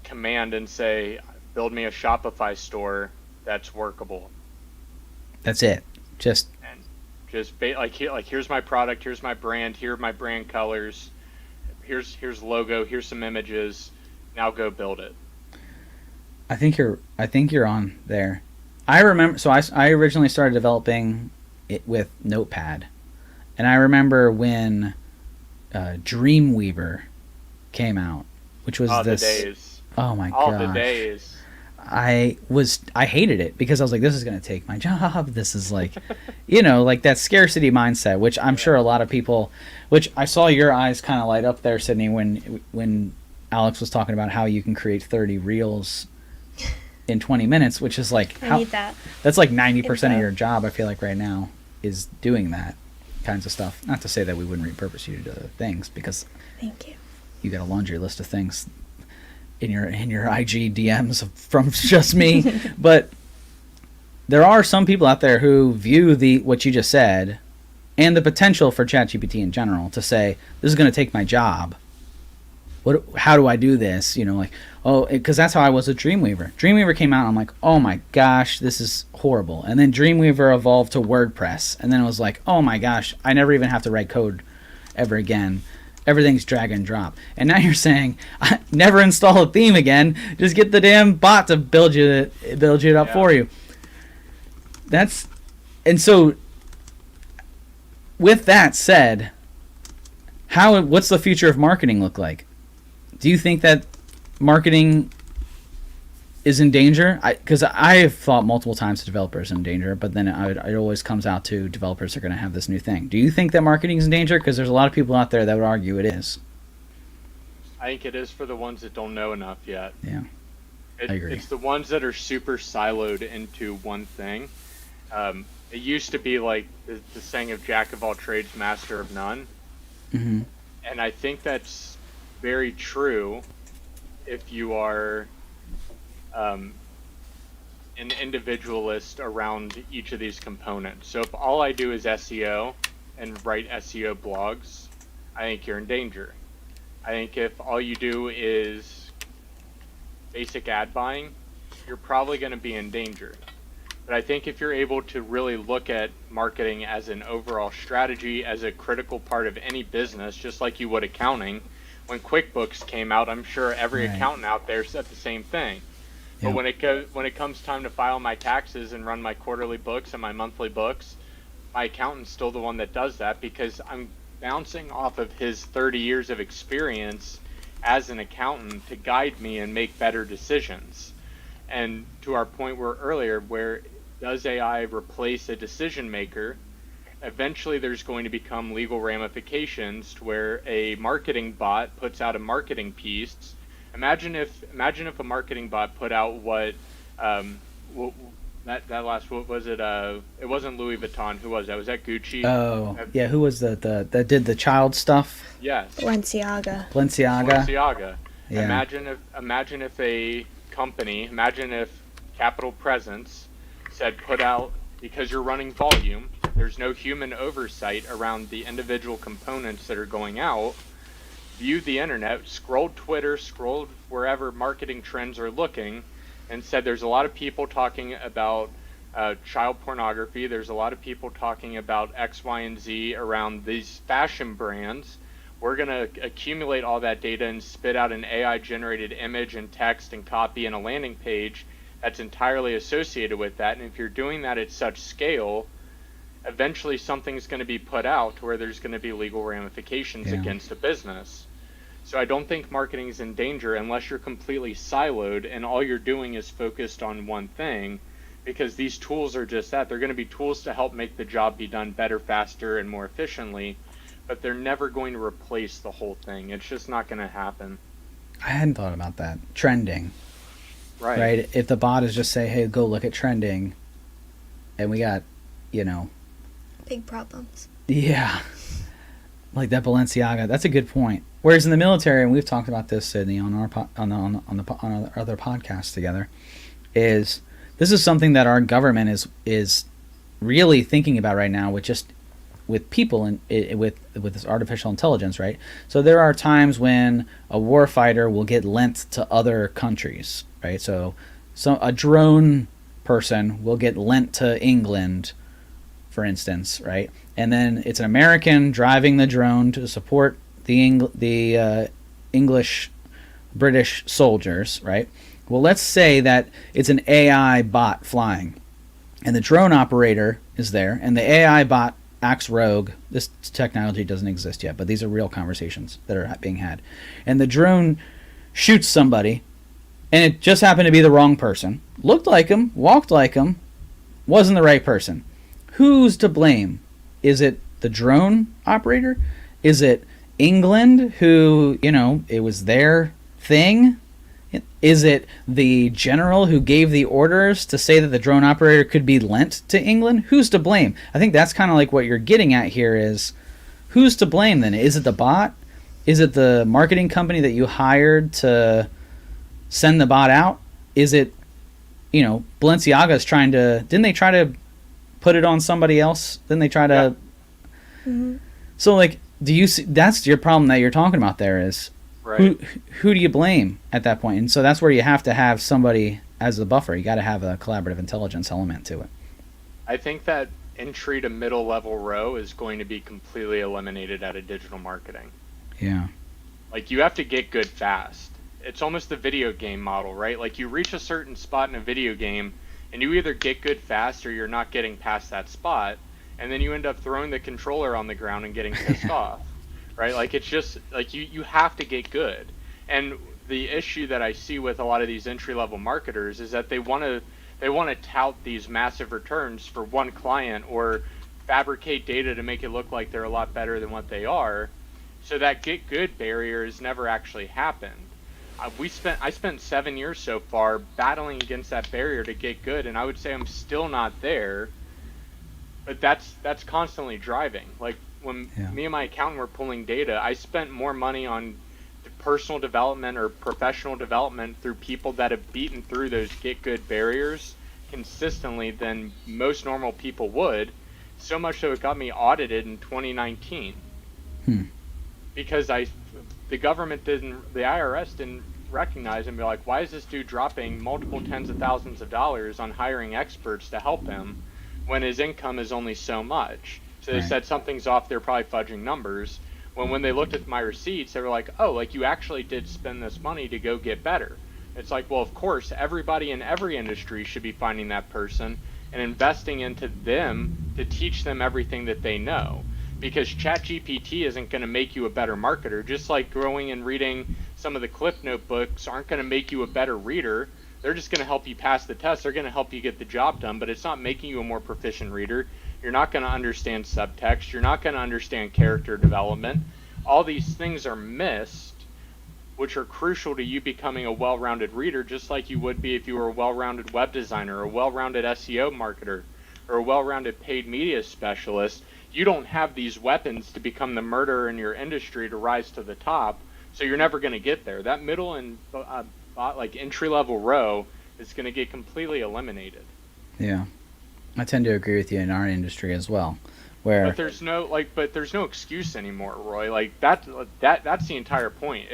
command and say, build me a Shopify store that's workable. That's it. Just here's my product, here's my brand, here are my brand colors, here's logo, here's some images. Now go build it. I think you're on there. I remember. So I originally started developing it with Notepad, and I remember when Dreamweaver came out, which was this. The days. Oh my All gosh. the days. I hated it because I was like, this is going to take my job. This is like, like that scarcity mindset, which I'm sure a lot of people, which I saw your eyes kind of light up there, Sydney, when Alex was talking about how you can create 30 reels in 20 minutes, which is like, I need that. That's like 90% of your job, I feel like right now, is doing that kinds of stuff. Not to say that we wouldn't repurpose you to do other things, because Thank you. You got a laundry list of things in your IG DMs from just me. But there are some people out there who view what you just said and the potential for ChatGPT in general to say, this is going to take my job. How do I do this? Because that's how I was with Dreamweaver. Dreamweaver came out and I'm like, oh my gosh, this is horrible. And then Dreamweaver evolved to WordPress. And then it was like, oh my gosh, I never even have to write code ever again. Everything's drag and drop. And now you're saying, never install a theme again. Just get the damn bot to build it up for you. And so with that said, what's the future of marketing look like? Do you think that marketing is in danger? Because I've thought multiple times that developers are in danger, but then it always comes out to developers are going to have this new thing. Do you think that marketing is in danger? Because there's a lot of people out there that would argue it is. I think it is for the ones that don't know enough yet. Yeah, I agree. It's the ones that are super siloed into one thing. It used to be like the saying of Jack of all trades, master of none. Mm-hmm. And I think that's very true if you are an individualist around each of these components. So if all I do is SEO and write SEO blogs, I think you're in danger. I think if all you do is basic ad buying, you're probably going to be in danger. But I think if you're able to really look at marketing as an overall strategy, as a critical part of any business, just like you would accounting, when QuickBooks came out, I'm sure every Right. accountant out there said the same thing. But Yep. when it comes time to file my taxes and run my quarterly books and my monthly books, my accountant's still the one that does that because I'm bouncing off of his 30 years of experience as an accountant to guide me and make better decisions. And to our point where earlier, where does AI replace a decision maker? Eventually there's going to become legal ramifications to where a marketing bot puts out a marketing piece. Imagine if a marketing bot put out what that last, what was it? It wasn't Louis Vuitton. Who was that? Was that Gucci? Oh, yeah. Who was that that did the child stuff? Yes. Balenciaga. Balenciaga. Yeah. Imagine if a company, imagine if Capital Presence said put out, because you're running volume, there's no human oversight around the individual components that are going out. Viewed the internet, scrolled Twitter, scrolled wherever marketing trends are looking, and said there's a lot of people talking about child pornography. There's a lot of people talking about X, Y, and Z around these fashion brands. We're going to accumulate all that data and spit out an AI-generated image and text and copy and a landing page that's entirely associated with that. And if you're doing that at such scale, eventually something's going to be put out where there's going to be legal ramifications against a business. So I don't think marketing is in danger unless you're completely siloed and all you're doing is focused on one thing, because these tools are just that. They're going to be tools to help make the job be done better, faster, and more efficiently, but they're never going to replace the whole thing. It's just not going to happen. I hadn't thought about that. Trending. Right. If the bot is just say, hey, go look at trending, and we got, Big problems. yeah, like that Balenciaga. That's a good point. Whereas in the military, and we've talked about this, Sydney, on our on our other podcasts together, is this is something that our government is really thinking about right now with people and with this artificial intelligence, right? So there are times when a warfighter will get lent to other countries, right? So a drone person will get lent to England, for instance, right? And then it's an American driving the drone to support the English British soldiers, right? Well, let's say that it's an AI bot flying, and the drone operator is there, and the AI bot acts rogue. This technology doesn't exist yet, but these are real conversations that are being had. And the drone shoots somebody, and it just happened to be the wrong person. Looked like him, walked like him, wasn't the right person. Who's to blame? Is it the drone operator? Is it England, who, it was their thing? Is it the general who gave the orders to say that the drone operator could be lent to England? Who's to blame? I think that's kind of like what you're getting at here is, who's to blame then? Is it the bot? Is it the marketing company that you hired to send the bot out? Is it, Balenciaga's trying to, didn't they try to put it on somebody else? Didn't they try to... Yeah. Mm-hmm. So, do you see, that's your problem that you're talking about there is, Right. who do you blame at that point? And so that's where you have to have somebody as a buffer. You got to have a collaborative intelligence element to it. I think that entry to middle level row is going to be completely eliminated out of digital marketing. Yeah. Like, you have to get good fast. It's almost the video game model, right? Like, you reach a certain spot in a video game and you either get good fast or you're not getting past that spot, and then you end up throwing the controller on the ground and getting pissed off. Right? Like, it's just like you have to get good. And the issue that I see with a lot of these entry level marketers is that they want to tout these massive returns for one client or fabricate data to make it look like they're a lot better than what they are. So that get good barrier has never actually happened. I spent 7 years so far battling against that barrier to get good, and I would say I'm still not there. But that's constantly driving. Like, when me and my accountant were pulling data, I spent more money on personal development or professional development through people that have beaten through those get good barriers consistently than most normal people would. So much so it got me audited in 2019. Because the IRS didn't recognize and be like, why is this dude dropping multiple tens of thousands of dollars on hiring experts to help him when his income is only so much? So they said something's off, they're probably fudging numbers. When they looked at my receipts, they were like, oh, like you actually did spend this money to go get better. It's like, well, of course, everybody in every industry should be finding that person and investing into them to teach them everything that they know. Because ChatGPT isn't going to make you a better marketer, just like going and reading some of the Cliff Note books aren't going to make you a better reader. They're just going to help you pass the test. They're going to help you get the job done, but it's not making you a more proficient reader. You're not going to understand subtext. You're not going to understand character development. All these things are missed, which are crucial to you becoming a well-rounded reader, just like you would be if you were a well-rounded web designer, or a well-rounded SEO marketer, or a well-rounded paid media specialist. You don't have these weapons to become the murderer in your industry to rise to the top, so you're never going to get there. That middle and like entry-level row is going to get completely eliminated. Yeah, I tend to agree with you in our industry as well. But there's no excuse anymore, Roy. Like that's the entire point.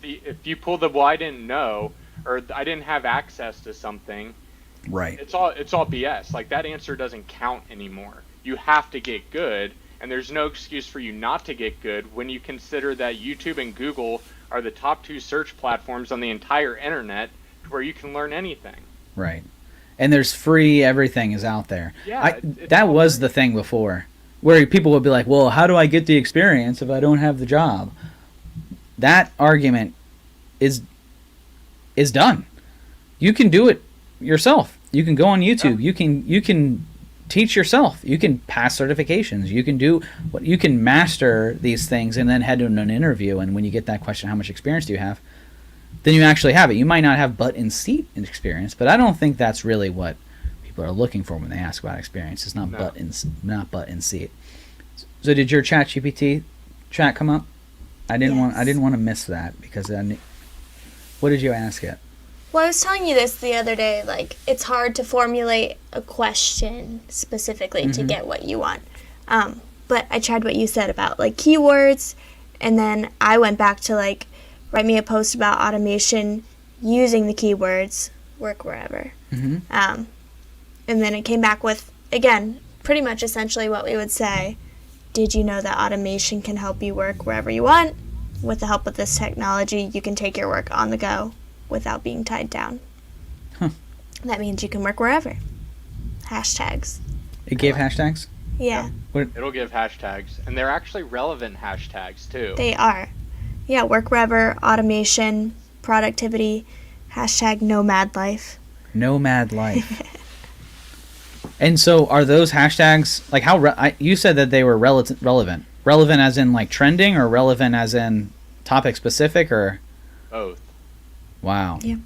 If you pull the well, I didn't know, or I didn't have access to something, right? It's all BS. Like that answer doesn't count anymore. You have to get good, and there's no excuse for you not to get good when you consider that YouTube and Google are the top 2 search platforms on the entire internet where you can learn anything. Right. And there's free, everything is out there. Yeah, that was the thing before, where people would be like, well, how do I get the experience if I don't have the job? That argument is done. You can do it yourself. You can go on YouTube. Yeah. You can teach yourself. You can pass certifications. You can master these things and then head to an interview. And when you get that question, how much experience do you have? Then you actually have it. You might not have butt in seat experience, but I don't think that's really what people are looking for when they ask about experience. It's not butt in seat. So did your ChatGPT chat come up? I didn't want to miss that because what did you ask it? Well, I was telling you this the other day, like, it's hard to formulate a question specifically to get what you want. But I tried what you said about, like, keywords, and then I went back to, like, write me a post about automation using the keywords, work wherever. And then it came back with, again, pretty much essentially what we would say. Did you know that automation can help you work wherever you want? With the help of this technology, you can take your work on the go without being tied down. That means you can work wherever. Hashtags. It gave hashtags? Yeah. It'll give hashtags, and they're actually relevant hashtags too. They are. Yeah, work wherever, automation, productivity, hashtag nomad life. Nomad life. And so are those hashtags, like you said that they were relevant. Relevant as in like trending, or relevant as in topic specific, or? Both. Wow. Yeah.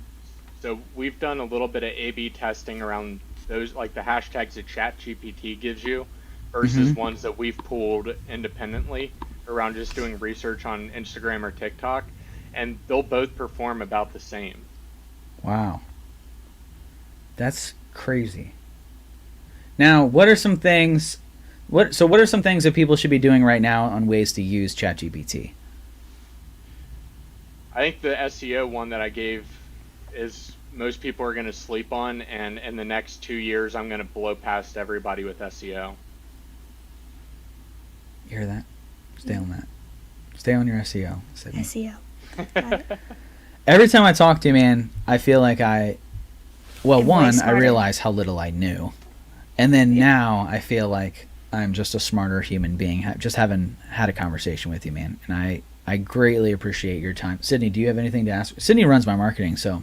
So we've done a little bit of A/B testing around those, like the hashtags that ChatGPT gives you versus ones that we've pulled independently around just doing research on Instagram or TikTok, and they'll both perform about the same. Wow. That's crazy. Now, what are some things that people should be doing right now on ways to use ChatGPT? I think the SEO one that I gave is most people are going to sleep on, and in the next 2 years, I'm going to blow past everybody with SEO. You hear that? Stay on that. Stay on your SEO. Sydney. SEO. Got it. Every time I talk to you, man, I feel like I realize how little I knew. And then now I feel like I'm just a smarter human being, just having had a conversation with you, man. And I greatly appreciate your time. Sydney, do you have anything to ask? Sydney runs my marketing, so.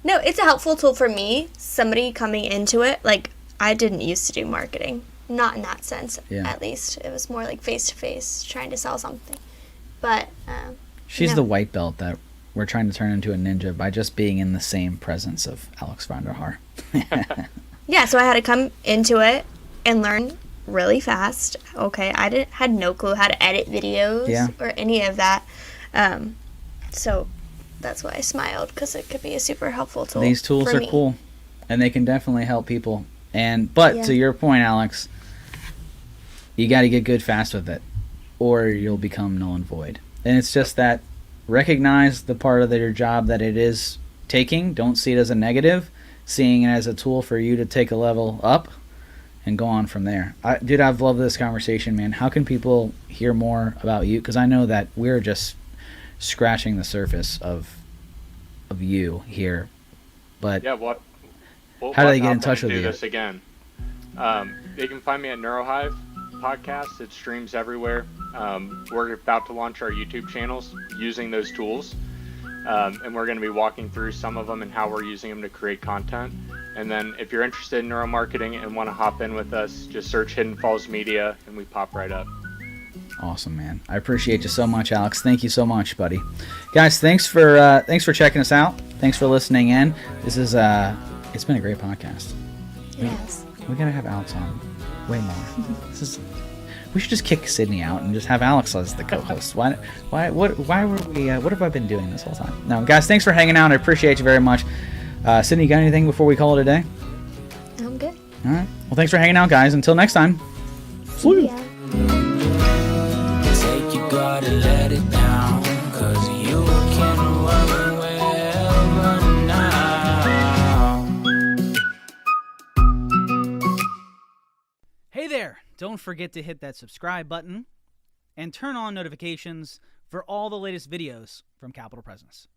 No, it's a helpful tool for me. Somebody coming into it, like, I didn't used to do marketing. Not in that sense, at least. It was more like face-to-face, trying to sell something. But, she's the white belt that we're trying to turn into a ninja by just being in the same presence of Alex Vonderhaar. Yeah, so I had to come into it and learn really fast. Okay, I had no clue how to edit videos or any of that. So that's why I smiled, because it could be a super helpful tool. These tools are cool, and they can definitely help people. But to your point, Alex, you got to get good fast with it, or you'll become null and void. And it's just that recognize the part of your job that it is taking. Don't see it as a negative, seeing it as a tool for you to take a level up and go on from there. Dude, I've loved this conversation, man. How can people hear more about you? Because I know that we're just scratching the surface of you here. But yeah, how do they get in touch with you? Do this again. They can find me at NeuroHive Podcast. It streams everywhere. We're about to launch our YouTube channels using those tools, and we're going to be walking through some of them and how we're using them to create content. And then if you're interested in neuromarketing and want to hop in with us, just search Hidden Falls Media and we pop right up. Awesome, man. I appreciate you so much, Alex. Thank you so much, buddy. Guys, thanks for checking us out. Thanks for listening in. This is it's been a great podcast. Yes. We gotta have Alex on way more. We should just kick Sydney out and just have Alex as the co-host. Why were we? What have I been doing this whole time? No, guys, thanks for hanging out. I appreciate you very much. Sydney, you got anything before we call it a day? I'm good. All right. Well, thanks for hanging out, guys. Until next time. See ya. Take you gotta let it down, 'cause you can run wherever now. Hey there! Don't forget to hit that subscribe button and turn on notifications for all the latest videos from Capital Presence.